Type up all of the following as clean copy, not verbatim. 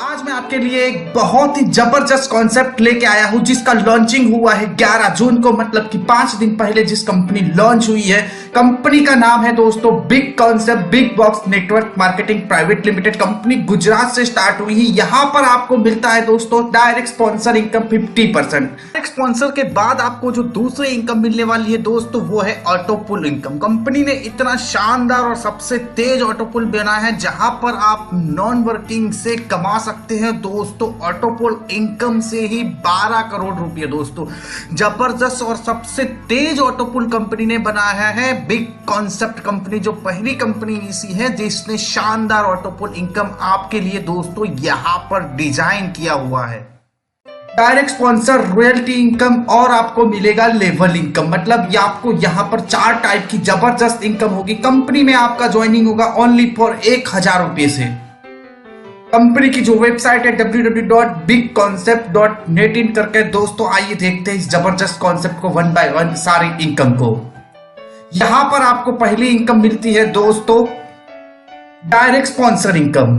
आज मैं आपके लिए एक बहुत ही जबरदस्त कॉन्सेप्ट लेके आया हूं जिसका लॉन्चिंग हुआ है 11 जून को, मतलब कि 5 दिन पहले जिस कंपनी लॉन्च हुई है। कंपनी का नाम है दोस्तों big concept big box network marketing private limited. Company Gujarat से स्टार्ट हुई है। यहां पर आपको मिलता है दोस्तों direct sponsor income 50%। Direct sponsor के बाद आपको जो दूसरी इनकम मिलने वाली है दोस्तों वो है ऑटो पुल इनकम। कंपनी ने इतना शानदार और सबसे तेज ऑटो पुल बनाया है जहां पर आप नॉन वर्किंग से कमा सकते हैं दोस्तों ऑटो पुल इनकम से ही 12 करोड़ रुपए। दोस्तों जबरदस्त और सबसे तेज ऑटो पुल कंपनी ने बनाया है बिग कॉन्सेप्ट कंपनी, जो पहली कंपनी ऐसी है जिसने शानदार ऑटो पुल इनकम आपके लिए दोस्तों यहां पर डिजाइन किया हुआ है। डायरेक्ट स्पॉन्सर, रॉयल्टी इनकम और आपको मिलेगा लेवल इनकम, मतलब ये आपको यहां पर 4 टाइप की जबरदस्त इनकम होगी। कंपनी में आपका ज्वाइनिंग होगा ओनली फॉर 1000 रुपए से। कंपनी की जो वेबसाइट है www.bigconcept.net इन करके दोस्तों आइए देखते हैं इस जबरदस्त कॉन्सेप्ट को वन बाय वन सारी इनकम को। यहां पर आपको पहली इनकम मिलती है दोस्तों direct sponsor income.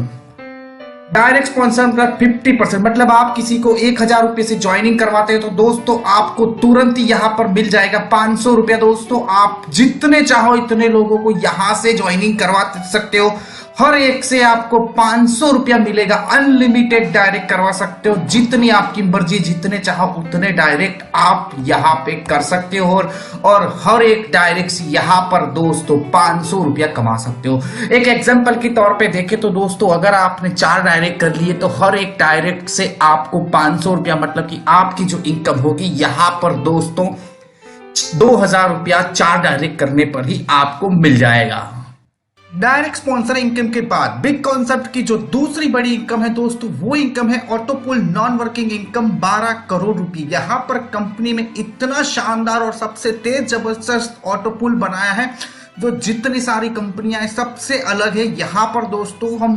Direct sponsor मतलब 50%, मतलब आप किसी को 1000 रुपए से ज्वाइनिंग करवाते हैं तो दोस्तों आपको तुरंत ही यहां पर मिल जाएगा 500 रुपया। दोस्तों आप जितने चाहो इतने लोगों को यहां से ज्वाइनिंग करवा सकते हो। हर एक से आपको 500 रुपया मिलेगा। अनलिमिटेड डायरेक्ट करवा सकते हो, जितनी आपकी मर्जी, जितने चाहो उतने डायरेक्ट आप यहां पे कर सकते हो और हर एक डायरेक्ट से यहां पर दोस्तों 500 रुपया कमा सकते हो। एक एग्जांपल के तौर पे देखें तो दोस्तों अगर आपने 4 डायरेक्ट कर लिए तो हर एक डायरेक्ट से आपको 500 रुपया, मतलब कि आपकी जो इनकम होगी यहां पर दोस्तों 2000 रुपया 4 डायरेक्ट करने पर ही आपको मिल जाएगा। डायरेक्ट स्पॉन्सर इनकम के बाद बिग कॉन्सेप्ट की जो दूसरी बड़ी इनकम है दोस्तों वो इनकम है ऑटो पुल नॉन वर्किंग इनकम 12 करोड़ रुपए। यहां पर कंपनी में इतना शानदार और सबसे तेज जबरदस्त ऑटो पुल बनाया है जो जितनी सारी कंपनियां हैं सबसे अलग है। यहां पर दोस्तों हम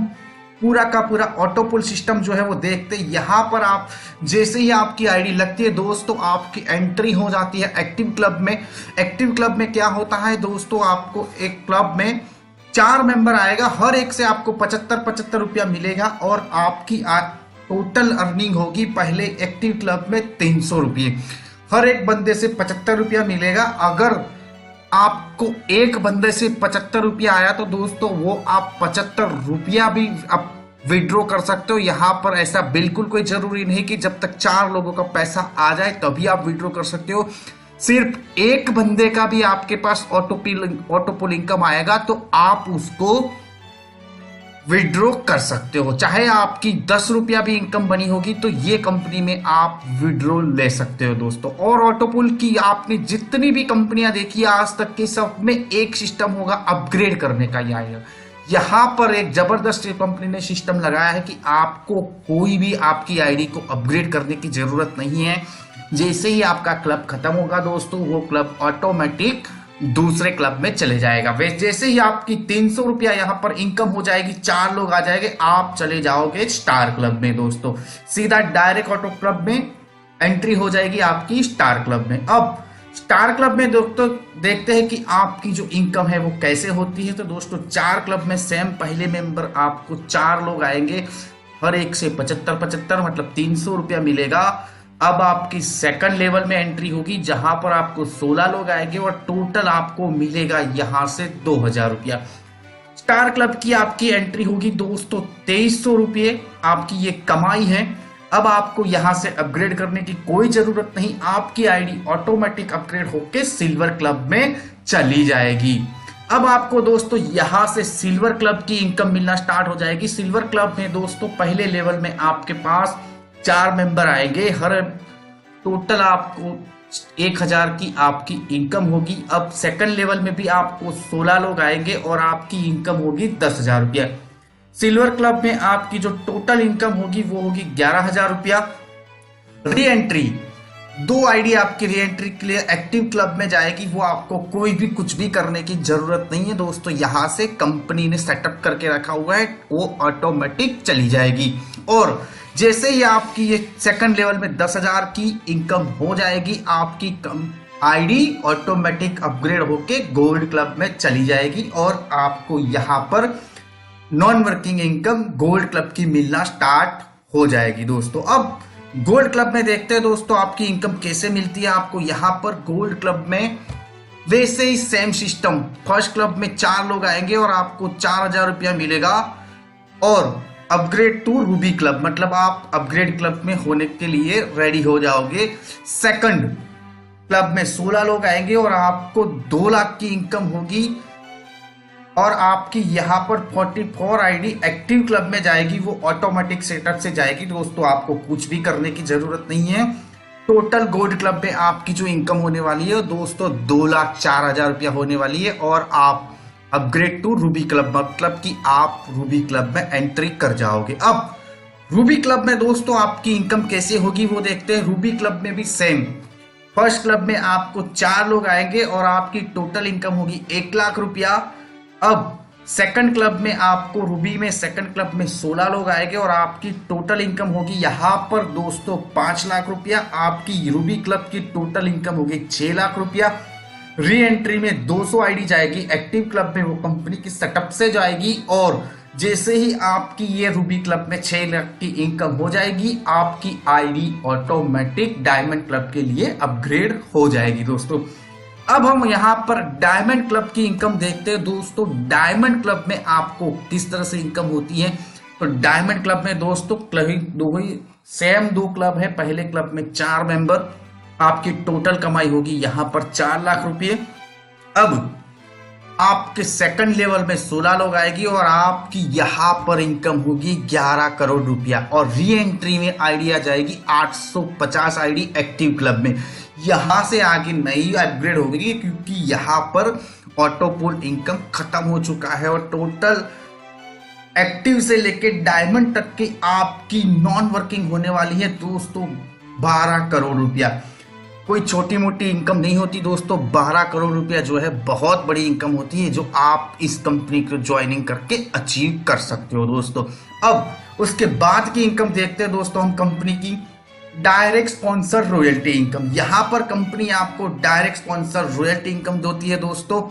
पूरा का पूरा ऑटो पुल सिस्टम जो है वो देखते हैं। यहाँ पर आप जैसे ही आपकी आईडी लगती है दोस्तों आपकी एंट्री हो जाती है एक्टिव क्लब में। एक्टिव क्लब में क्या होता है दोस्तों, आपको एक क्लब में 4 मेंबर आएगा, हर एक से आपको 75 रुपया मिलेगा और आपकी टोटल अर्निंग होगी पहले एक्टिव क्लब में 300 रुपये। हर एक बंदे से 75 रुपया मिलेगा। अगर आपको एक बंदे से 75 रुपया आया तो दोस्तों वो आप 75 रुपया भी आप विड्रॉ कर सकते हो। यहाँ पर ऐसा बिल्कुल कोई जरूरी नहीं कि जब तक 4 लोगों का पैसा आ जाए तभी आप विड्रॉ कर सकते हो। सिर्फ एक बंदे का भी आपके पास ऑटो पुल इनकम आएगा तो आप उसको विड्रॉ कर सकते हो। चाहे आपकी 10 रुपया भी इनकम बनी होगी तो ये कंपनी में आप विड्रॉ ले सकते हो दोस्तों। और ऑटो पुल की आपने जितनी भी कंपनियां देखी आज तक के सब में एक सिस्टम होगा अपग्रेड करने का। यहाँ पर एक जबरदस्त कंपनी ने सिस्टम लगाया है कि आपको कोई भी आपकी आईडी को अपग्रेड करने की जरूरत नहीं है। जैसे ही आपका क्लब खत्म होगा दोस्तों वो क्लब ऑटोमेटिक दूसरे क्लब में चले जाएगा। जैसे ही आपकी 300 रुपया यहाँ पर इनकम हो जाएगी, 4 लोग आ जाएंगे, आप चले जाओगे स्टार क्लब में दोस्तों। सीधा डायरेक्ट ऑटो क्लब में एंट्री हो जाएगी आपकी स्टार क्लब में। अब स्टार क्लब में दोस्तों देखते हैं कि आपकी जो इनकम है वो कैसे होती है। तो दोस्तों 4 क्लब में सेम पहले मेंबर आपको 4 लोग आएंगे, हर एक से 75 मतलब 300 रुपया मिलेगा। अब आपकी सेकंड लेवल में एंट्री होगी जहां पर आपको 16 लोग आएंगे और टोटल आपको मिलेगा यहां से 2000 रुपया। स्टार क्लब की आपकी एंट्री होगी दोस्तों 2300 रुपये, आपकी ये कमाई है। अब आपको यहां से अपग्रेड करने की कोई जरूरत नहीं, आपकी आईडी ऑटोमेटिक अपग्रेड होके सिल्वर क्लब में चली जाएगी। अब आपको दोस्तों यहां से सिल्वर क्लब की इनकम मिलना स्टार्ट हो जाएगी। सिल्वर क्लब में दोस्तों पहले लेवल में आपके पास 4 मेंबर आएंगे, हर टोटल आपको 1000 की आपकी इनकम होगी। अब सेकंड लेवल में भी आपको 16 लोग आएंगे और आपकी इनकम होगी 10,000 रुपया। सिल्वर क्लब में आपकी जो टोटल इनकम होगी वो होगी 11,000 रुपया। री एंट्री 2 आईडी आपकी री एंट्री के लिए एक्टिव क्लब में जाएगी, वो आपको कोई भी कुछ भी करने की जरूरत नहीं है दोस्तों। यहां से कंपनी ने सेटअप करके रखा हुआ है, वो ऑटोमेटिक चली जाएगी। और जैसे ही आपकी ये सेकंड लेवल में 10,000 की इनकम हो जाएगी, आपकी आईडी ऑटोमेटिक अपग्रेड होके गोल्ड क्लब में चली जाएगी और आपको यहां पर non working income gold club की मिलना स्टार्ट हो जाएगी दोस्तों। अब गोल्ड क्लब में देखते हैं दोस्तों आपकी इनकम कैसे मिलती है आपको। यहाँ पर गोल्ड क्लब में वैसे ही सेम सिस्टम, फर्स्ट क्लब में 4 लोग आएंगे और आपको 4000 रुपया मिलेगा। और अपग्रेड टू रूबी क्लब मतलब आप अपग्रेड क्लब में होने के लिए रेडी हो जाओगे। सेकंड क्लब में 16 लोग आएंगे और आपको 2 लाख की इनकम होगी और आपकी यहाँ पर 44 आईडी एक्टिव क्लब में जाएगी, वो ऑटोमेटिक सेटअप से जाएगी दोस्तों, आपको कुछ भी करने की जरूरत नहीं है। टोटल गोल्ड क्लब में आपकी जो इनकम होने वाली है दोस्तों 2,04,000 रुपया होने वाली है। और आप अपग्रेड टू रूबी क्लब मतलब कि आप रूबी क्लब में एंट्री कर जाओगे। अब रूबी क्लब में दोस्तों आपकी इनकम कैसे होगी वो देखते हैं। रूबी क्लब में भी सेम, फर्स्ट क्लब में आपको 4 लोग आएंगे और आपकी टोटल इनकम होगी 1 लाख रुपया। अब सेकंड क्लब में आपको रूबी में सेकंड क्लब में 16 लोग आएंगे और आपकी टोटल इनकम होगी यहाँ पर दोस्तों 5 लाख रुपया। आपकी रूबी क्लब की टोटल इनकम होगी 6 लाख रुपया। री एंट्री में 200 आईडी जाएगी, एक्टिव क्लब में वो कंपनी की सेटअप से जाएगी। और जैसे ही आपकी ये रूबी क्लब में 6 लाख की इनकम हो जाएगी, आपकी आईडी ऑटोमेटिक डायमंड क्लब के लिए अपग्रेड हो जाएगी दोस्तों। अब हम यहाँ पर डायमंड क्लब की इनकम देखते हैं दोस्तों। डायमंड क्लब में आपको किस तरह से इनकम होती है, तो डायमंड क्लब में दोस्तों दो ही सेम 2 क्लब है। पहले क्लब में 4 मेंबर, आपकी टोटल कमाई होगी यहाँ पर 4 लाख रुपये। अब आपके सेकंड लेवल में 16 लोग आएगी और आपकी यहाँ पर इनकम होगी 11 करोड़ रुपया। और री एंट्री में आईडी आ जाएगी 850 आईडी एक्टिव क्लब में। यहाँ से आगे नई अपग्रेड होगी क्योंकि यहाँ पर ऑटो पुल इनकम खत्म हो चुका है और टोटल एक्टिव से लेके डायमंड तक की आपकी नॉन वर्किंग होने वाली है दोस्तों 12 करोड़ रुपया। कोई छोटी मोटी इनकम नहीं होती दोस्तों। 12 करोड़ रुपया जो है बहुत बड़ी इनकम होती है, जो आप इस कंपनी को ज्वाइनिंग करके अचीव कर सकते हो दोस्तों। अब उसके बाद की इनकम देखते हैं दोस्तों हम कंपनी की डायरेक्ट स्पॉन्सर रॉयल्टी इनकम। यहाँ पर कंपनी आपको डायरेक्ट स्पॉन्सर रॉयल्टी इनकम देती है दोस्तों।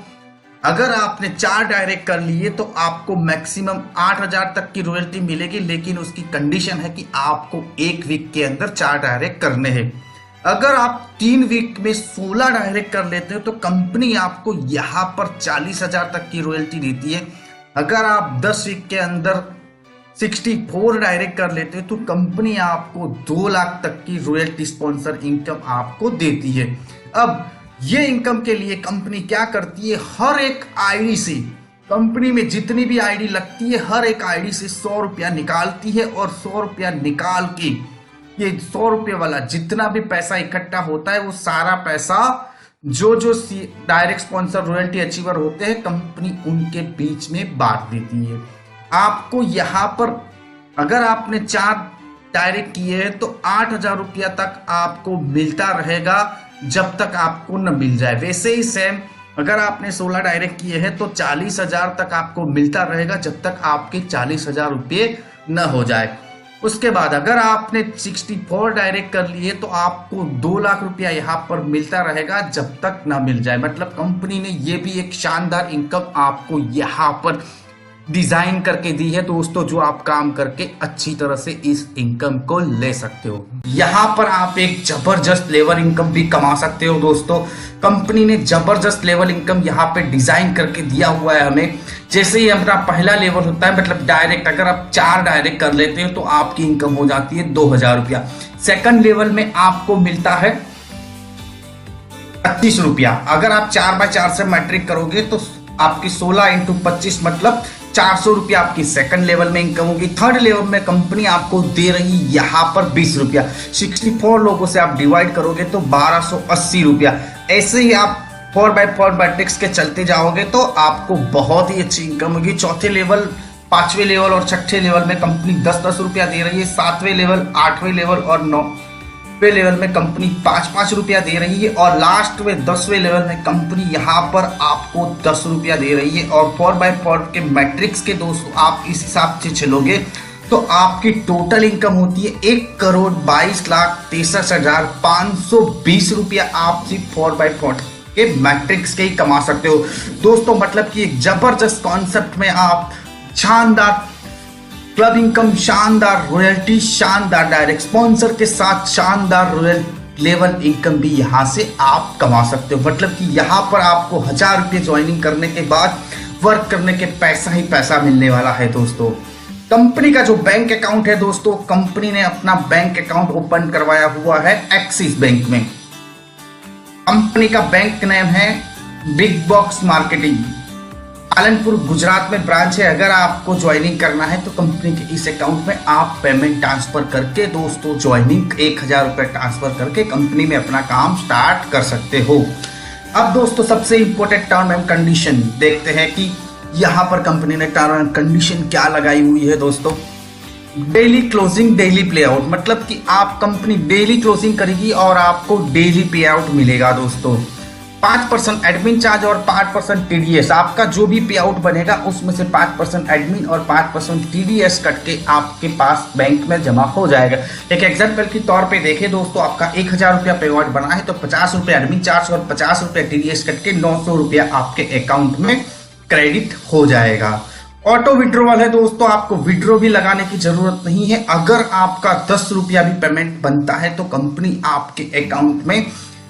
अगर आपने 4 डायरेक्ट कर लिए तो आपको मैक्सिमम 8,000 तक की रॉयल्टी मिलेगी, लेकिन उसकी कंडीशन है कि आपको 1 वीक के अंदर 4 डायरेक्ट करने हैं। अगर आप 3 वीक में 16 डायरेक्ट कर लेते हो तो कंपनी आपको यहाँ पर 40,000 तक की रॉयल्टी देती है। अगर आप 10 वीक के अंदर 64 डायरेक्ट कर लेते हो तो कंपनी आपको 2 लाख तक की रॉयल्टी स्पॉन्सर इनकम आपको देती है। अब ये इनकम के लिए कंपनी क्या करती है, हर एक आईडी से, कंपनी में जितनी भी आईडी लगती है हर एक आईडी से 100 रुपया निकालती है। और 100 रुपया निकाल के ये 100 रुपये वाला जितना भी पैसा इकट्ठा होता है वो सारा पैसा जो डायरेक्ट स्पॉन्सर रॉयल्टी अचीवर होते हैं कंपनी उनके बीच में बांट देती है। आपको यहाँ पर अगर आपने 4 डायरेक्ट किए हैं तो 8,000 रुपया तक आपको मिलता रहेगा जब तक आपको न मिल जाए। वैसे ही सेम अगर आपने 16 डायरेक्ट किए हैं तो 40,000 तक आपको मिलता रहेगा जब तक आपके 40,000 रुपये न हो जाए। उसके बाद अगर आपने 64 डायरेक्ट कर लिए तो आपको 2 लाख रुपया यहाँ पर मिलता रहेगा जब तक ना मिल जाए। मतलब कंपनी ने ये भी एक शानदार इनकम आपको यहाँ पर डिजाइन करके दी है दोस्तों, जो आप काम करके अच्छी तरह से इस इनकम को ले सकते हो। यहाँ पर आप एक जबरदस्त लेवल इनकम भी कमा सकते हो दोस्तों। कंपनी ने जबरदस्त लेवल इनकम यहाँ पे डिजाइन करके दिया हुआ है हमें। जैसे ही हमारा पहला लेवल होता है मतलब डायरेक्ट, अगर आप 4 डायरेक्ट कर लेते हो तो आपकी इनकम हो जाती है 2,000 रुपया। सेकंड लेवल में आपको मिलता है 25 रुपया। अगर आप 4x4 से मैट्रिक करोगे तो आपकी 16 × 25 मतलब 400 रुपया आपकी सेकंड लेवल में इनकम होगी। थर्ड लेवल में कंपनी आपको दे रही यहाँ पर 20 रुपया। 64 लोगों से आप डिवाइड करोगे तो 1280 रुपया। ऐसे ही आप 4x4 मैट्रिक्स के चलते जाओगे तो आपको बहुत ही अच्छी इनकम होगी। चौथे लेवल, 5वें लेवल और 6ठे लेवल में कंपनी 10-10 रुपया दे रही है। 7वें लेवल, 8वें लेवल और 9वें लेवल में कंपनी 5-5 रुपया दे रही है। और लास्ट में 10वें लेवल में कंपनी यहाँ पर आपको 10 रुपया दे रही है। और 4x4 के मैट्रिक्स के दोस्तों आप इस हिसाब से चलोगे तो आपकी टोटल इनकम होती है 1,22,63,520 रुपया। आप सिर्फ 4x4 के मैट्रिक्स के ही कमा सकते हो दोस्तों। मतलब कि एक जबरदस्त कॉन्सेप्ट में आप शानदार क्लब इनकम, शानदार रॉयल्टी, शानदार डायरेक्ट स्पॉन्सर के साथ शानदार रॉयल लेवल इनकम भी यहां से आप कमा सकते हो। मतलब कि यहां पर आपको 1000 रुपये ज्वाइनिंग करने के बाद वर्क करने के पैसा ही पैसा मिलने वाला है दोस्तों। कंपनी का जो बैंक अकाउंट है दोस्तों, कंपनी ने अपना बैंक अकाउंट ओपन करवाया हुआ है एक्सिस बैंक में। कंपनी का बैंक नेम है big box marketing, Palanpur Gujarat में ब्रांच है। अगर आपको ज्वाइनिंग करना है तो कंपनी के इस अकाउंट में आप पेमेंट ट्रांसफर करके दोस्तों ज्वाइनिंग 1000 रुपये ट्रांसफर करके कंपनी में अपना काम स्टार्ट कर सकते हो। अब दोस्तों सबसे इंपॉर्टेंट टर्म एंड कंडीशन देखते हैं कि यहाँ पर कंपनी ने टर्म एंड कंडीशन क्या लगाई हुई है दोस्तों। डेली क्लोजिंग, डेली पे आउट, मतलब कि आप कंपनी डेली क्लोजिंग करेगी और आपको डेली पे आउट मिलेगा दोस्तों। 5% एडमिन चार्ज और 5% टीडीएस, आपका जो भी पे आउट बनेगा उसमें से 5% एडमिन और 5% टीडीएस कट के आपके पास बैंक में जमा हो जाएगा। एक एग्जांपल के तौर पे देखें दोस्तों, आपका 1000 रुपया पे आउट बना है तो 50 रुपये एडमिन चार्ज और 50 रुपये टीडीएस कट के 900 रुपया आपके अकाउंट में क्रेडिट हो जाएगा। ऑटो विड्रॉवल है दोस्तों, आपको विड्रॉ भी लगाने की जरूरत नहीं है। अगर आपका 10 रुपया भी पेमेंट बनता है तो कंपनी आपके अकाउंट में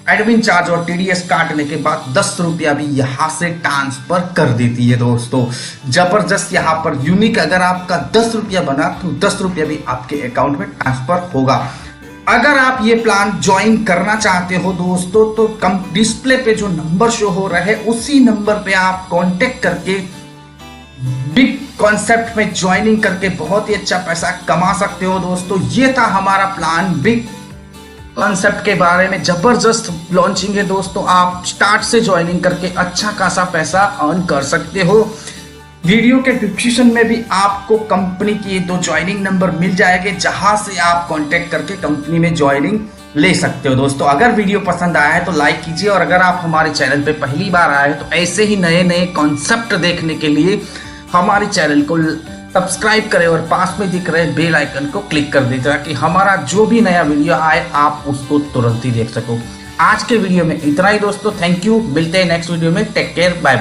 एडमिन चार्ज और टीडीएस काटने के बाद 10 रुपया भी यहां से ट्रांसफर कर देती है दोस्तों। जबरदस्त, यहां पर यूनिक, अगर आपका 10 रुपया बना तो 10 रुपया भी आपके अकाउंट में ट्रांसफर होगा। अगर आप ये प्लान ज्वाइन करना चाहते हो दोस्तों तो कम डिस्प्ले पे जो नंबर शो हो रहा है उसी नंबर पे आप कांटेक्ट करके बिग कॉन्सेप्ट में ज्वाइनिंग करके बहुत ही अच्छा पैसा कमा सकते हो दोस्तों। ये था हमारा प्लान बिग कॉन्सेप्ट के बारे में। जबरदस्त लॉन्चिंग है दोस्तों, आप स्टार्ट से ज्वाइनिंग करके अच्छा खासा पैसा अर्न कर सकते हो। वीडियो के डिस्क्रिप्शन में भी आपको कंपनी की 2 ज्वाइनिंग नंबर मिल जाएंगे जहां से आप कांटेक्ट करके कंपनी में ज्वाइनिंग ले सकते हो दोस्तों। अगर वीडियो पसंद आया है तो लाइक कीजिए और अगर आप हमारे चैनल पे पहली बार आए हैं तो ऐसे ही नए नए कॉन्सेप्ट देखने के लिए हमारे चैनल को सब्सक्राइब करें और पास में दिख रहे बेल आइकन को क्लिक कर दें ताकि हमारा जो भी नया वीडियो आए आप उसको तुरंत ही देख सको। आज के वीडियो में इतना ही दोस्तों, थैंक यू, मिलते हैं नेक्स्ट वीडियो में, टेक केयर, बाय।